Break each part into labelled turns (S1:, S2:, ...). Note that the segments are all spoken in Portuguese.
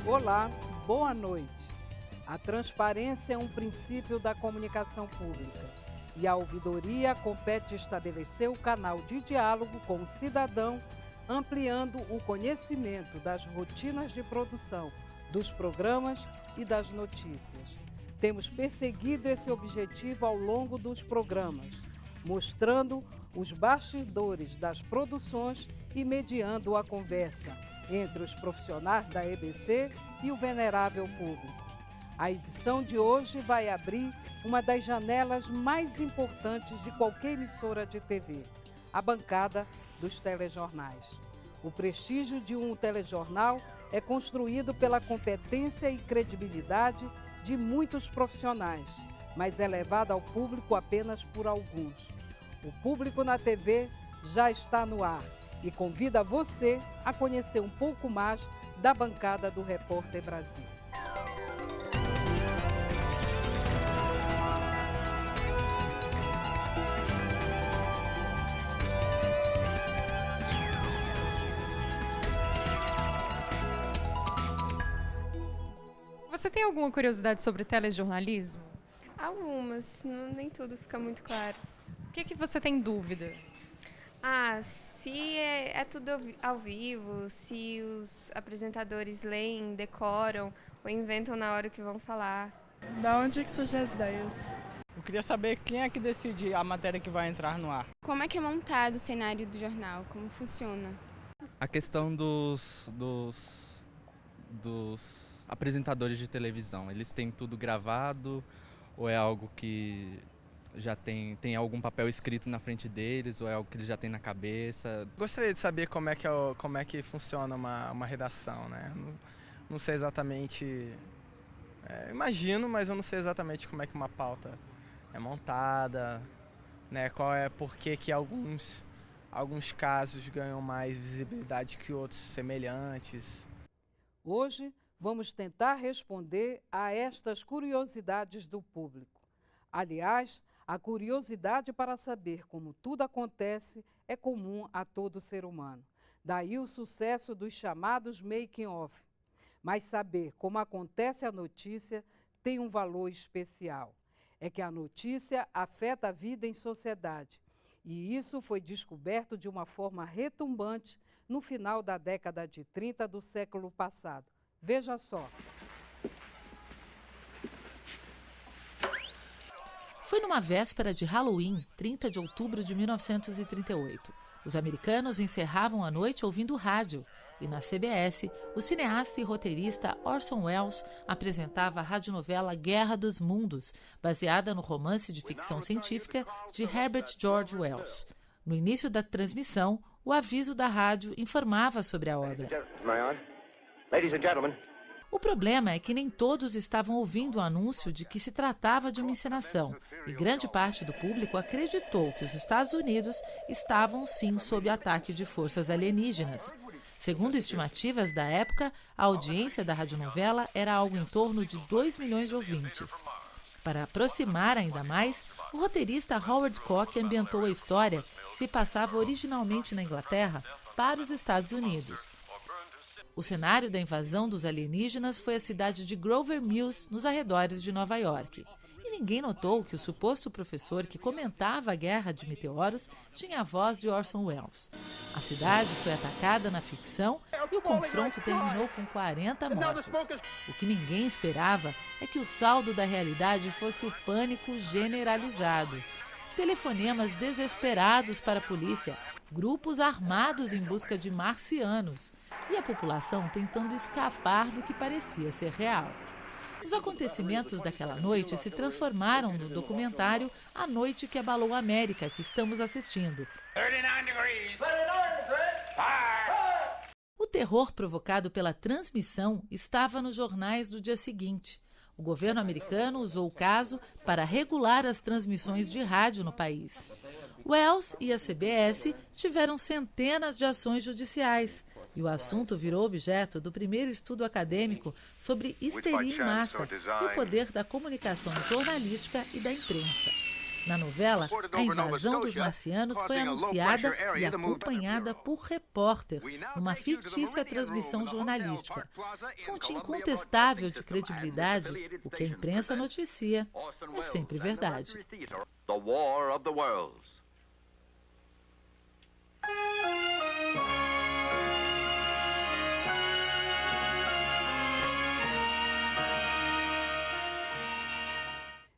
S1: Olá, boa noite. A transparência é um princípio da comunicação pública e a ouvidoria compete estabelecer o canal de diálogo com o cidadão, ampliando o conhecimento das rotinas de produção, dos programas e das notícias. Temos perseguido esse objetivo ao longo dos programas, mostrando os bastidores das produções e mediando a conversa entre os profissionais da EBC e o venerável público. A edição de hoje vai abrir uma das janelas mais importantes de qualquer emissora de TV, a bancada dos telejornais. O prestígio de um telejornal é construído pela competência e credibilidade de muitos profissionais, mas é levado ao público apenas por alguns. O Público na TV já está no ar e convida você a conhecer um pouco mais da bancada do Repórter Brasil.
S2: Você tem alguma curiosidade sobre telejornalismo?
S3: Algumas, nem tudo fica muito claro.
S2: O que você tem dúvida?
S3: Se é tudo ao vivo, se os apresentadores leem, decoram ou inventam na hora que vão falar.
S4: Da onde que surgem as ideias?
S5: Eu queria saber quem é que decide a matéria que vai entrar no ar.
S6: Como é que é montado o cenário do jornal? Como funciona?
S7: A questão dos apresentadores de televisão, eles têm tudo gravado ou é algo que já tem algum papel escrito na frente deles ou é algo que eles já têm na cabeça?
S8: Gostaria de saber como é que funciona uma redação, né? Não sei exatamente, imagino, mas eu não sei exatamente como é que uma pauta é montada, né? Por que alguns casos ganham mais visibilidade que outros semelhantes.
S1: Hoje vamos tentar responder a estas curiosidades do público. Aliás, a curiosidade para saber como tudo acontece é comum a todo ser humano. Daí o sucesso dos chamados making-of. Mas saber como acontece a notícia tem um valor especial. É que a notícia afeta a vida em sociedade. E isso foi descoberto de uma forma retumbante no final da década de 30 do século passado. Veja só.
S9: Foi numa véspera de Halloween, 30 de outubro de 1938. Os americanos encerravam a noite ouvindo rádio e na CBS, o cineasta e roteirista Orson Welles apresentava a radionovela Guerra dos Mundos, baseada no romance de ficção científica de Herbert George Wells. No início da transmissão, o aviso da rádio informava sobre a obra. O problema é que nem todos estavam ouvindo o anúncio de que se tratava de uma encenação, e grande parte do público acreditou que os Estados Unidos estavam sim sob ataque de forças alienígenas. Segundo estimativas da época, a audiência da radionovela era algo em torno de 2 milhões de ouvintes. Para aproximar ainda mais, o roteirista Howard Koch ambientou a história, que se passava originalmente na Inglaterra, para os Estados Unidos. O cenário da invasão dos alienígenas foi a cidade de Grover Mills, nos arredores de Nova York. E ninguém notou que o suposto professor que comentava a guerra de meteoros tinha a voz de Orson Welles. A cidade foi atacada na ficção e o confronto terminou com 40 mortos. O que ninguém esperava é que o saldo da realidade fosse o pânico generalizado. Telefonemas desesperados para a polícia, grupos armados em busca de marcianos e a população tentando escapar do que parecia ser real. Os acontecimentos daquela noite se transformaram no documentário A Noite que Abalou a América, que estamos assistindo. 39 degrees. O terror provocado pela transmissão estava nos jornais do dia seguinte. O governo americano usou o caso para regular as transmissões de rádio no país. Wells e a CBS tiveram centenas de ações judiciais. E o assunto virou objeto do primeiro estudo acadêmico sobre histeria em massa e o poder da comunicação jornalística e da imprensa. Na novela, a invasão dos marcianos foi anunciada e acompanhada por repórter, numa fictícia transmissão jornalística. Fonte incontestável de credibilidade, o que a imprensa noticia é sempre verdade.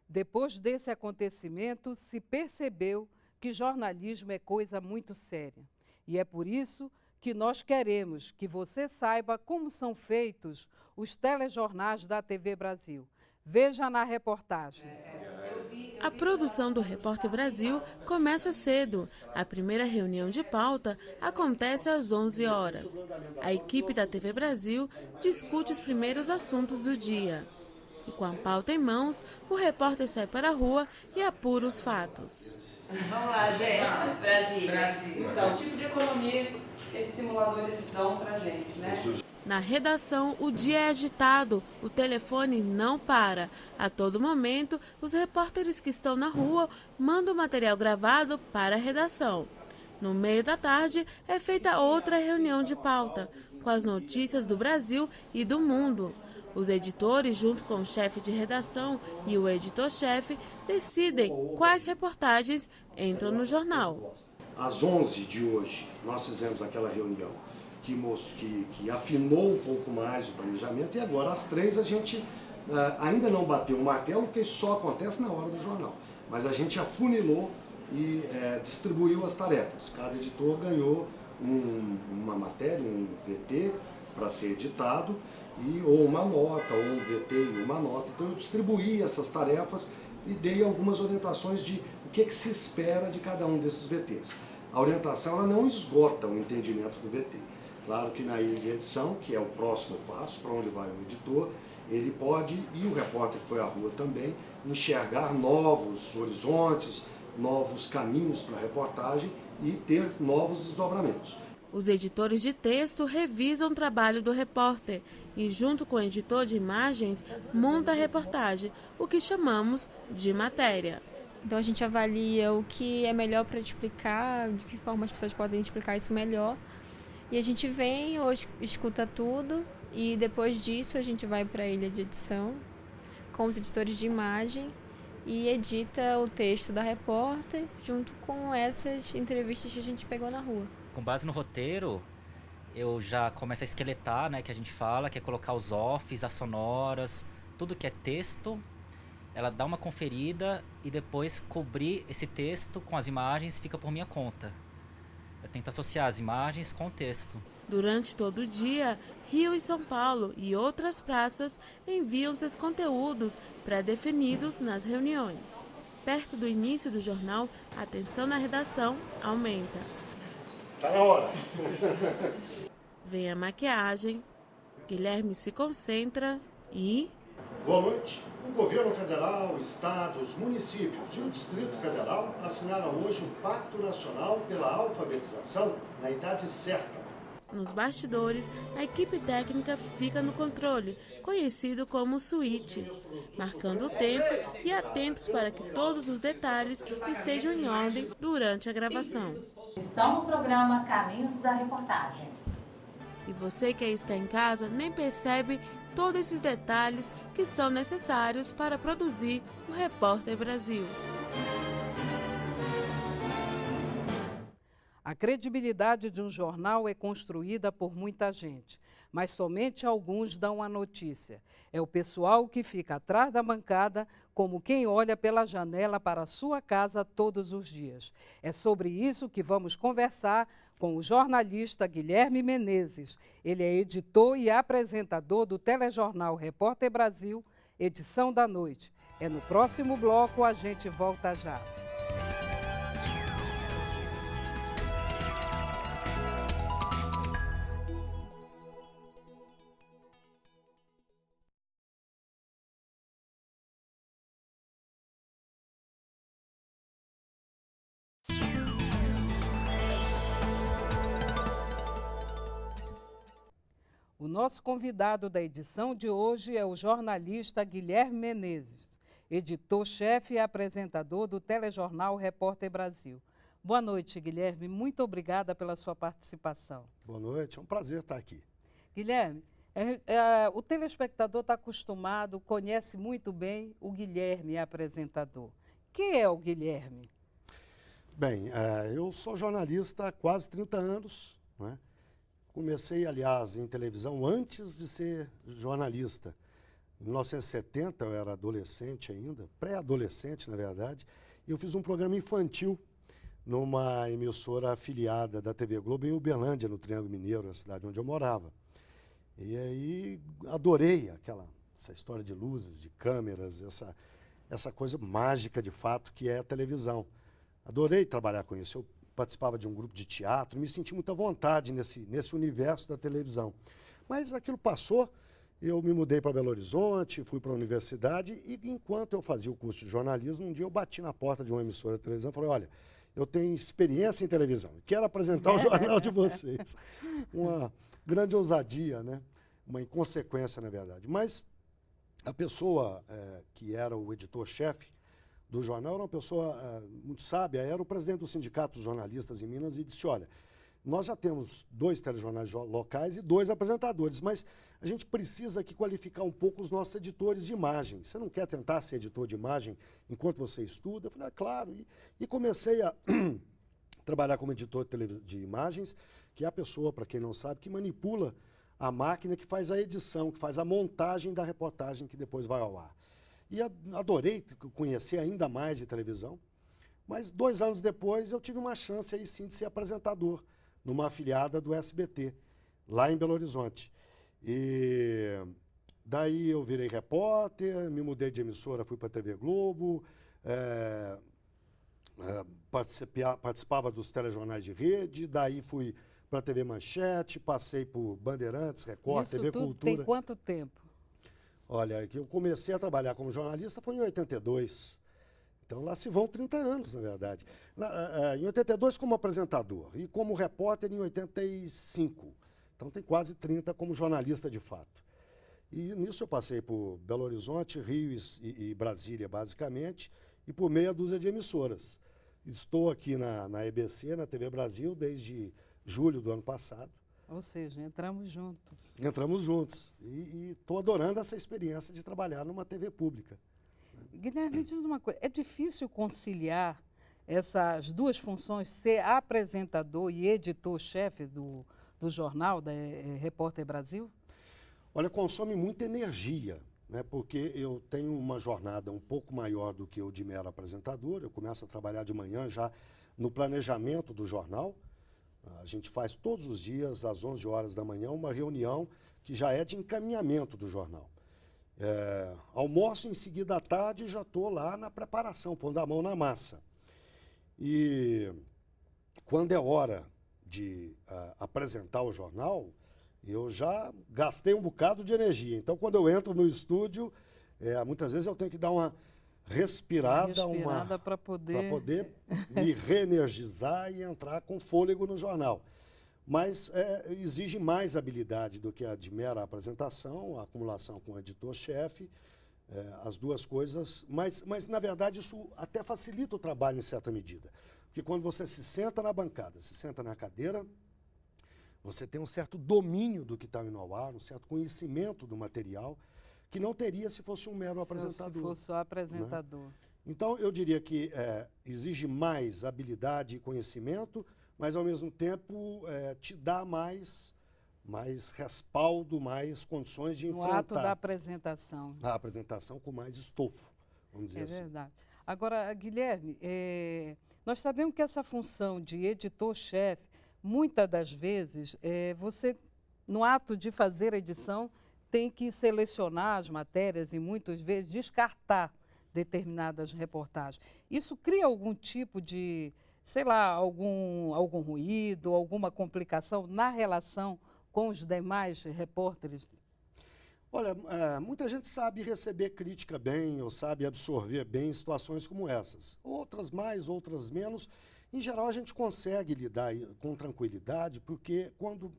S1: Depois desse acontecimento, se percebeu que jornalismo é coisa muito séria. E é por isso que nós queremos que você saiba como são feitos os telejornais da TV Brasil. Veja na reportagem.
S10: A produção do Repórter Brasil começa cedo. A primeira reunião de pauta acontece às 11 horas. A equipe da TV Brasil discute os primeiros assuntos do dia. E com a pauta em mãos, o repórter sai para a rua e apura os fatos.
S11: Vamos lá, gente. Brasil. Então, o tipo de economia que esses simuladores dão pra gente, né?
S10: Na redação, o dia é agitado, o telefone não para. A todo momento, os repórteres que estão na rua mandam o material gravado para a redação. No meio da tarde, é feita outra reunião de pauta, com as notícias do Brasil e do mundo. Os editores, junto com o chefe de redação e o editor-chefe, decidem quais reportagens entram no jornal.
S12: Às 11 de hoje, nós fizemos aquela reunião que afinou um pouco mais o planejamento, e agora às 3 a gente ainda não bateu o martelo, porque isso só acontece na hora do jornal. Mas a gente afunilou e distribuiu as tarefas. Cada editor ganhou uma matéria, um VT para ser editado, ou uma nota, ou um VT e uma nota. Então eu distribuí essas tarefas e dei algumas orientações de o que se espera de cada um desses VTs. A orientação ela não esgota o entendimento do VT. Claro que na ilha de edição, que é o próximo passo, para onde vai o editor, ele pode, e o repórter que foi à rua também, enxergar novos horizontes, novos caminhos para a reportagem e ter novos desdobramentos.
S10: Os editores de texto revisam o trabalho do repórter e, junto com o editor de imagens, monta a reportagem, o que chamamos de matéria.
S6: Então a gente avalia o que é melhor para explicar, de que forma as pessoas podem explicar isso melhor. E a gente vem, ou escuta tudo, e depois disso a gente vai para a ilha de edição com os editores de imagem e edita o texto da repórter junto com essas entrevistas que a gente pegou na rua.
S13: Com base no roteiro, eu já começo a esqueletar, né, que a gente fala, que é colocar os offs, as sonoras, tudo que é texto, ela dá uma conferida e depois cobrir esse texto com as imagens fica por minha conta. Eu tento associar as imagens com o texto.
S10: Durante todo o dia, Rio e São Paulo e outras praças enviam seus conteúdos pré-definidos nas reuniões. Perto do início do jornal, a tensão na redação aumenta.
S12: Tá na hora.
S10: Vem a maquiagem, Guilherme se concentra e...
S12: Boa noite. O governo federal, estados, municípios e o Distrito Federal assinaram hoje um Pacto Nacional pela Alfabetização na idade certa.
S10: Nos bastidores, a equipe técnica fica no controle, conhecido como suíte, marcando o tempo e atentos para que todos os detalhes estejam em ordem durante a gravação.
S9: Estão no programa Caminhos da Reportagem.
S10: E você que está em casa nem percebe todos esses detalhes que são necessários para produzir o Repórter Brasil.
S1: A credibilidade de um jornal é construída por muita gente, mas somente alguns dão a notícia. É o pessoal que fica atrás da bancada, como quem olha pela janela para a sua casa todos os dias. É sobre isso que vamos conversar com o jornalista Guilherme Menezes. Ele é editor e apresentador do telejornal Repórter Brasil, edição da noite. É no próximo bloco, a gente volta já. O nosso convidado da edição de hoje é o jornalista Guilherme Menezes. editor-chefe e apresentador do telejornal Repórter Brasil. Boa noite, Guilherme. Muito obrigada pela sua participação.
S12: Boa noite, é um prazer estar aqui.
S1: Guilherme, o telespectador está acostumado, conhece muito bem o Guilherme, apresentador. Quem é o Guilherme?
S12: Bem, eu sou jornalista há quase 30 anos, né? Comecei, aliás, em televisão antes de ser jornalista. Em 1970, eu era adolescente ainda, pré-adolescente, na verdade, e eu fiz um programa infantil numa emissora afiliada da TV Globo em Uberlândia, no Triângulo Mineiro, a cidade onde eu morava. E aí adorei essa história de luzes, de câmeras, essa coisa mágica de fato que é a televisão. Adorei trabalhar com isso. Eu participava de um grupo de teatro, me senti muita vontade nesse universo da televisão. Mas aquilo passou, eu me mudei para Belo Horizonte, fui para a universidade e enquanto eu fazia o curso de jornalismo, um dia eu bati na porta de uma emissora de televisão e falei, olha, eu tenho experiência em televisão e quero apresentar o jornal de vocês. Uma grande ousadia, né? Uma inconsequência, na verdade. Mas a pessoa que era o editor-chefe do jornal era uma pessoa muito sábia, era o presidente do Sindicato dos Jornalistas em Minas e disse, olha, nós já temos 2 telejornais locais e 2 apresentadores, mas a gente precisa aqui qualificar um pouco os nossos editores de imagem. Você não quer tentar ser editor de imagem enquanto você estuda? Eu falei, claro. E comecei a trabalhar como editor de imagens, que é a pessoa, para quem não sabe, que manipula a máquina que faz a edição, que faz a montagem da reportagem que depois vai ao ar. E adorei conhecer ainda mais de televisão, mas 2 anos depois eu tive uma chance aí sim de ser apresentador numa afiliada do SBT, lá em Belo Horizonte. E daí eu virei repórter, me mudei de emissora, fui para a TV Globo, participava dos telejornais de rede, daí fui para a TV Manchete, passei por Bandeirantes, Record,
S1: Isso
S12: TV
S1: tudo
S12: Cultura.
S1: Tem quanto tempo?
S12: Olha, que eu comecei a trabalhar como jornalista foi em 82. Então lá se vão 30 anos, na verdade. Em 82 como apresentador e como repórter em 85. Então tem quase 30 como jornalista de fato. E nisso eu passei por Belo Horizonte, Rio e Brasília, basicamente, e por meia dúzia de emissoras. Estou aqui na EBC, na TV Brasil, desde julho do ano passado.
S1: Ou seja, entramos juntos.
S12: Entramos juntos. E estou adorando essa experiência de trabalhar numa TV pública.
S1: Guilherme, me diz uma coisa, é difícil conciliar essas 2 funções, ser apresentador e editor-chefe do jornal, da Repórter Brasil?
S12: Olha, consome muita energia, né? Porque eu tenho uma jornada um pouco maior do que o de mero apresentador. Eu começo a trabalhar de manhã já no planejamento do jornal. A gente faz todos os dias, às 11 horas da manhã, uma reunião que já é de encaminhamento do jornal. Almoço em seguida à tarde e já estou lá na preparação, pondo a mão na massa. E quando é hora de apresentar o jornal, eu já gastei um bocado de energia. Então, quando eu entro no estúdio, muitas vezes eu tenho que dar uma respirada
S1: para poder
S12: me reenergizar e entrar com fôlego no jornal. Mas exige mais habilidade do que a de mera apresentação, a acumulação com o editor-chefe, as 2 coisas. Mas, na verdade, isso até facilita o trabalho em certa medida. Porque quando você se senta na bancada, se senta na cadeira, você tem um certo domínio do que está indo ao ar, um certo conhecimento do material, que não teria se fosse um mero apresentador.
S1: Se fosse só apresentador.
S12: Né? Então, eu diria que exige mais habilidade e conhecimento, mas, ao mesmo tempo, te dá mais respaldo, mais condições de enfrentar.
S1: No ato da apresentação.
S12: A apresentação com mais estofo, vamos dizer assim.
S1: É verdade. Agora, Guilherme, nós sabemos que essa função de editor-chefe, muitas das vezes, você, no ato de fazer a edição, tem que selecionar as matérias e, muitas vezes, descartar determinadas reportagens. Isso cria algum tipo de, sei lá, algum ruído, alguma complicação na relação com os demais repórteres?
S12: Olha, muita gente sabe receber crítica bem ou sabe absorver bem situações como essas. Outras mais, outras menos. Em geral, a gente consegue lidar com tranquilidade, porque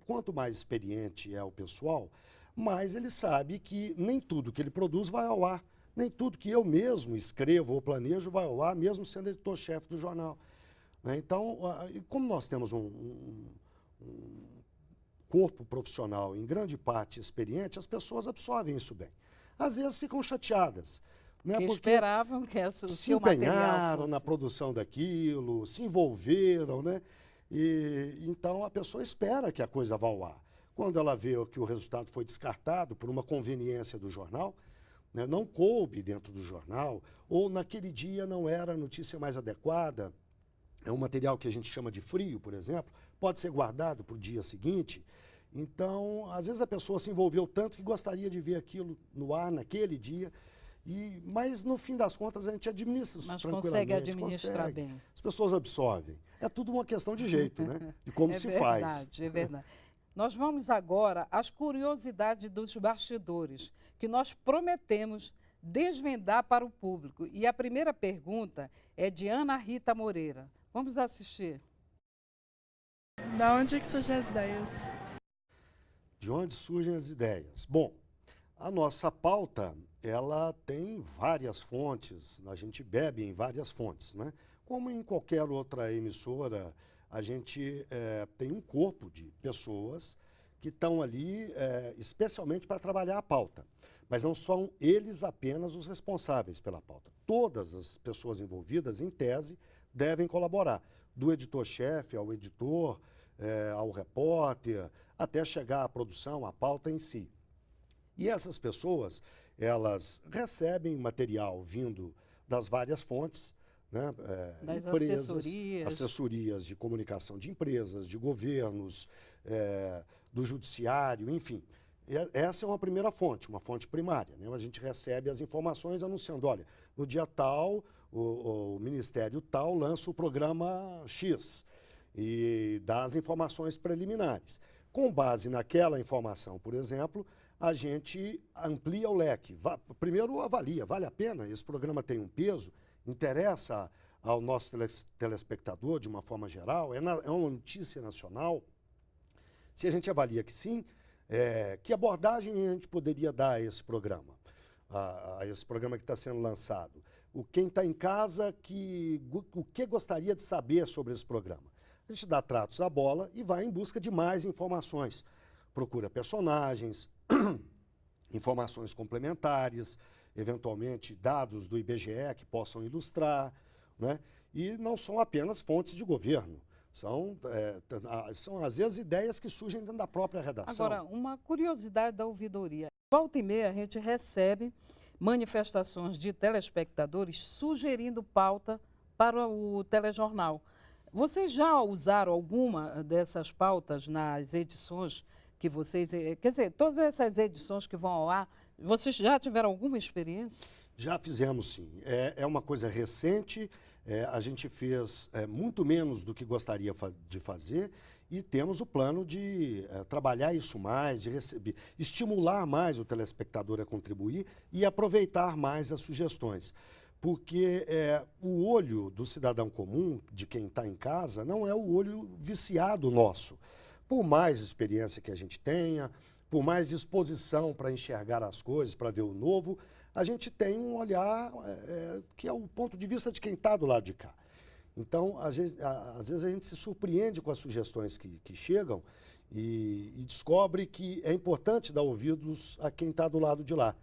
S12: quanto mais experiente é o pessoal, mais ele sabe que nem tudo que ele produz vai ao ar Nem tudo que eu mesmo escrevo ou planejo vai ao ar, mesmo sendo editor-chefe do jornal. Né? Então, como nós temos um corpo profissional, em grande parte experiente, as pessoas absorvem isso bem. Às vezes ficam chateadas. Né?
S1: Que
S12: Porque
S1: esperavam que o
S12: se
S1: seu material
S12: empenharam
S1: fosse.
S12: na produção daquilo, se envolveram, né? E então a pessoa espera que a coisa vá ao ar. Quando ela vê que o resultado foi descartado por uma conveniência do jornal, né, não coube dentro do jornal, ou naquele dia não era a notícia mais adequada, é um material que a gente chama de frio, por exemplo, pode ser guardado para o dia seguinte. Então, às vezes a pessoa se envolveu tanto que gostaria de ver aquilo no ar naquele dia, mas no fim das contas a gente administra isso tranquilamente.
S1: Consegue administrar bem.
S12: As pessoas absorvem. É tudo uma questão de jeito, né? De como se faz.
S1: É verdade. Nós vamos agora às curiosidades dos bastidores, que nós prometemos desvendar para o público. E a primeira pergunta é de Ana Rita Moreira. Vamos assistir.
S4: Da onde que surgem as ideias?
S12: De onde surgem as ideias? Bom, a nossa pauta, ela tem várias fontes, a gente bebe em várias fontes, né? Como em qualquer outra emissora, a gente tem um corpo de pessoas que estão ali especialmente para trabalhar a pauta. Mas não são eles apenas os responsáveis pela pauta. Todas as pessoas envolvidas, em tese, devem colaborar. Do editor-chefe ao editor, ao repórter, até chegar à produção, à pauta em si. E essas pessoas, elas recebem material vindo das várias fontes, né?
S1: Das
S12: empresas, assessorias de comunicação de empresas, de governos, do judiciário, enfim. Essa é uma primeira fonte, uma fonte primária, né? A gente recebe as informações anunciando, olha, no dia tal, o Ministério tal lança o programa X e dá as informações preliminares. Com base naquela informação, por exemplo, a gente amplia o leque. Primeiro avalia, vale a pena? Esse programa tem um peso? Interessa ao nosso telespectador de uma forma geral? É uma notícia nacional? Se a gente avalia que sim, que abordagem a gente poderia dar a esse programa? A esse programa que está sendo lançado? Quem está em casa, o que gostaria de saber sobre esse programa? A gente dá tratos à bola e vai em busca de mais informações. Procura personagens, informações complementares, eventualmente dados do IBGE que possam ilustrar, né? E não são apenas fontes de governo. São às vezes, ideias que surgem dentro da própria redação.
S1: Agora, uma curiosidade da ouvidoria. Volta e meia, a gente recebe manifestações de telespectadores sugerindo pauta para o telejornal. Vocês já usaram alguma dessas pautas nas edições que vocês... Quer dizer, todas essas edições que vão ao ar, vocês já tiveram alguma experiência?
S12: Já fizemos, sim. É uma coisa recente, a gente fez muito menos do que gostaria de fazer e temos o plano de trabalhar isso mais, de estimular mais o telespectador a contribuir e aproveitar mais as sugestões. Porque o olho do cidadão comum, de quem está em casa, não é o olho viciado nosso. Por mais experiência que a gente tenha, por mais disposição para enxergar as coisas, para ver o novo, a gente tem um olhar que é o ponto de vista de quem está do lado de cá. Então, às vezes a gente se surpreende com as sugestões que chegam e descobre que é importante dar ouvidos a quem está do lado de lá.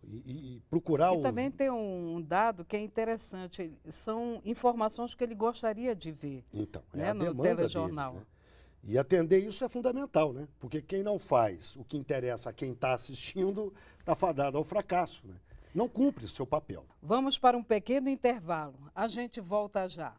S12: E procurar...
S1: E também tem um dado que é interessante, são informações que ele gostaria de ver,
S12: então,
S1: né, no telejornal.
S12: Dele, né? E atender isso é fundamental, né? Porque quem não faz o que interessa a quem está assistindo está fadado ao fracasso, né? Não cumpre o seu papel.
S1: Vamos para um pequeno intervalo. A gente volta já.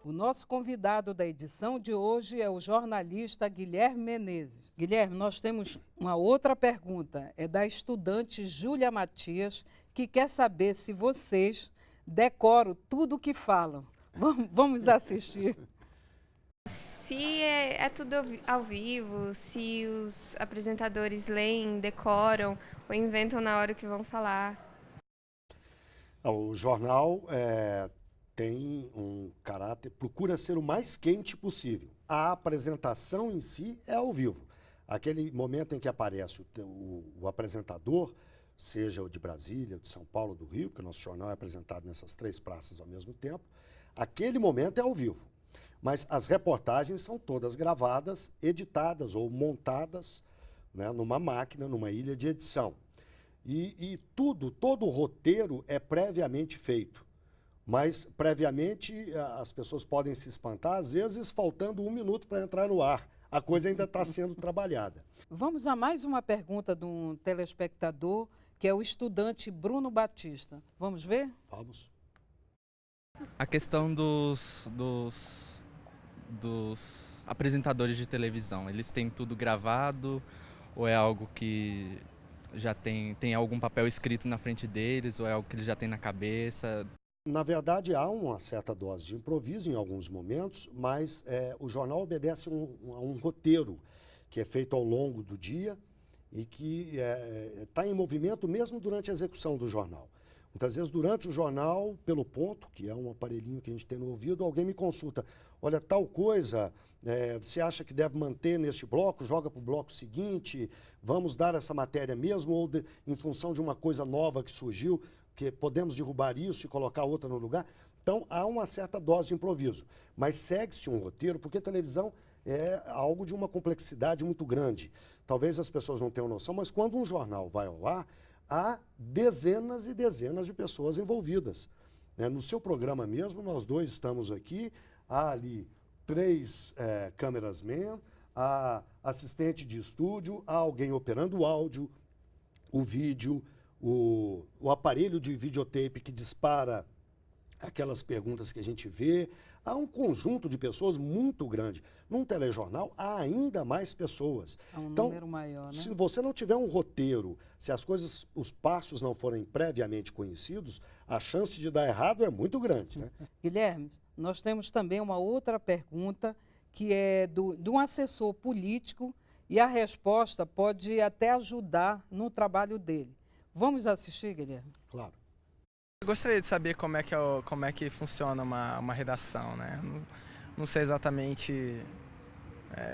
S1: O nosso convidado da edição de hoje é o jornalista Guilherme Menezes. Guilherme, nós temos uma outra pergunta, é da estudante Júlia Matias, que quer saber se vocês decoram tudo o que falam. Vamos assistir.
S3: Se é tudo ao vivo, se os apresentadores leem, decoram ou inventam na hora que vão falar.
S12: O jornal tem um caráter, procura ser o mais quente possível. A apresentação em si é ao vivo. Aquele momento em que aparece o apresentador, seja o de Brasília, de São Paulo, do Rio, porque o nosso jornal é apresentado nessas 3 praças ao mesmo tempo, aquele momento é ao vivo. Mas as reportagens são todas gravadas, editadas ou montadas, né, numa máquina, numa ilha de edição. E todo o roteiro é previamente feito. Mas, previamente, as pessoas podem se espantar, às vezes faltando 1 minuto para entrar no ar. A coisa ainda está sendo trabalhada.
S1: Vamos a mais uma pergunta de um telespectador, que é o estudante Bruno Batista. Vamos ver?
S12: Vamos.
S7: A questão dos apresentadores de televisão, eles têm tudo gravado ou é algo que já tem algum papel escrito na frente deles ou é algo que eles já têm na cabeça?
S12: Na verdade, há uma certa dose de improviso em alguns momentos, mas o jornal obedece a um roteiro que é feito ao longo do dia e que está em movimento mesmo durante a execução do jornal. Muitas vezes, durante o jornal, pelo ponto, que é um aparelhinho que a gente tem no ouvido, alguém me consulta. Olha, tal coisa, você acha que deve manter neste bloco, joga para o bloco seguinte, vamos dar essa matéria mesmo, ou em função de uma coisa nova que surgiu, que podemos derrubar isso e colocar outra no lugar. Então, há uma certa dose de improviso. Mas segue-se um roteiro, porque a televisão é algo de uma complexidade muito grande. Talvez as pessoas não tenham noção, mas quando um jornal vai ao ar, há dezenas e dezenas de pessoas envolvidas. No seu programa mesmo, nós 2 estamos aqui, há ali 3 cameramen, há assistente de estúdio, há alguém operando o áudio, o vídeo, o aparelho de videotape que dispara aquelas perguntas que a gente vê. Há um conjunto de pessoas muito grande. Num telejornal, há ainda mais pessoas.
S1: É um número maior, né?
S12: Se você não tiver um roteiro, se as coisas, os passos não forem previamente conhecidos, a chance de dar errado é muito grande, né?
S1: Guilherme, nós temos também uma outra pergunta que é de um assessor político e a resposta pode até ajudar no trabalho dele. Vamos assistir, Guilherme?
S12: Claro.
S8: Eu gostaria de saber como é que funciona uma redação, né? Não sei exatamente,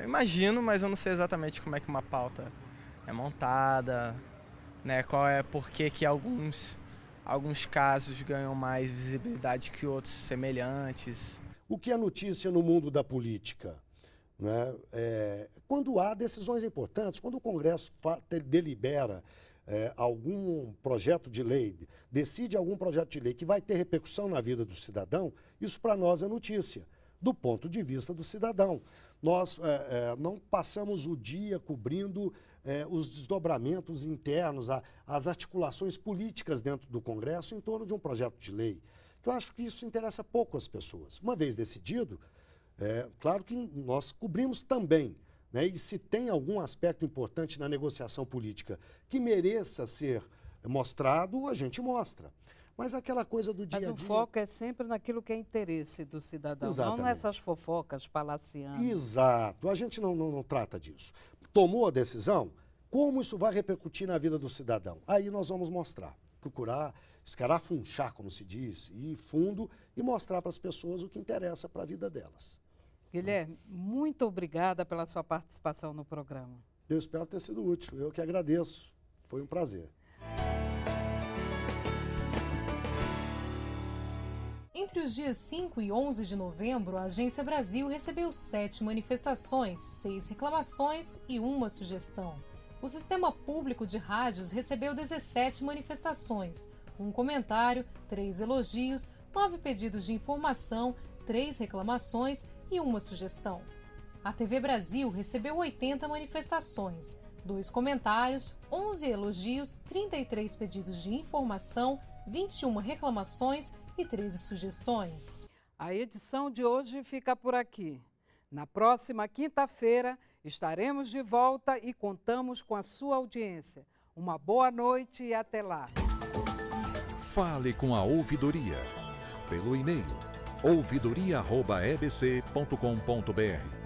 S8: imagino, mas eu não sei exatamente como é que uma pauta é montada, né? Por que alguns casos ganham mais visibilidade que outros semelhantes.
S12: O que é notícia no mundo da política? Né? Quando há decisões importantes, quando o Congresso delibera algum projeto de lei, decide algum projeto de lei que vai ter repercussão na vida do cidadão, isso para nós é notícia, do ponto de vista do cidadão. Nós não passamos o dia cobrindo os desdobramentos internos, as articulações políticas dentro do Congresso em torno de um projeto de lei. Eu acho que isso interessa pouco às pessoas. Uma vez decidido, claro que nós cobrimos também, né? E se tem algum aspecto importante na negociação política que mereça ser mostrado, a gente mostra. Mas aquela coisa do dia a dia...
S1: Mas o foco é sempre naquilo que é interesse do cidadão,
S12: Exatamente.
S1: Não nessas fofocas palacianas.
S12: Exato, a gente não trata disso. Tomou a decisão, como isso vai repercutir na vida do cidadão? Aí nós vamos mostrar, procurar escarafunchar, como se diz, ir fundo e mostrar para as pessoas o que interessa para a vida delas.
S1: Guilherme, muito obrigada pela sua participação no programa.
S12: Eu espero ter sido útil, eu que agradeço, foi um prazer.
S14: Entre os dias 5 e 11 de novembro, a Agência Brasil recebeu 7 manifestações, 6 reclamações e 1 sugestão. O Sistema Público de Rádios recebeu 17 manifestações, 1 comentário, 3 elogios, 9 pedidos de informação, 3 reclamações e 1 sugestão. A TV Brasil recebeu 80 manifestações, 2 comentários, 11 elogios, 33 pedidos de informação, 21 reclamações e 13 sugestões.
S1: A edição de hoje fica por aqui. Na próxima quinta-feira estaremos de volta e contamos com a sua audiência. Uma boa noite e até lá.
S15: Fale com a ouvidoria pelo e-mail ouvidoria@ebc.com.br.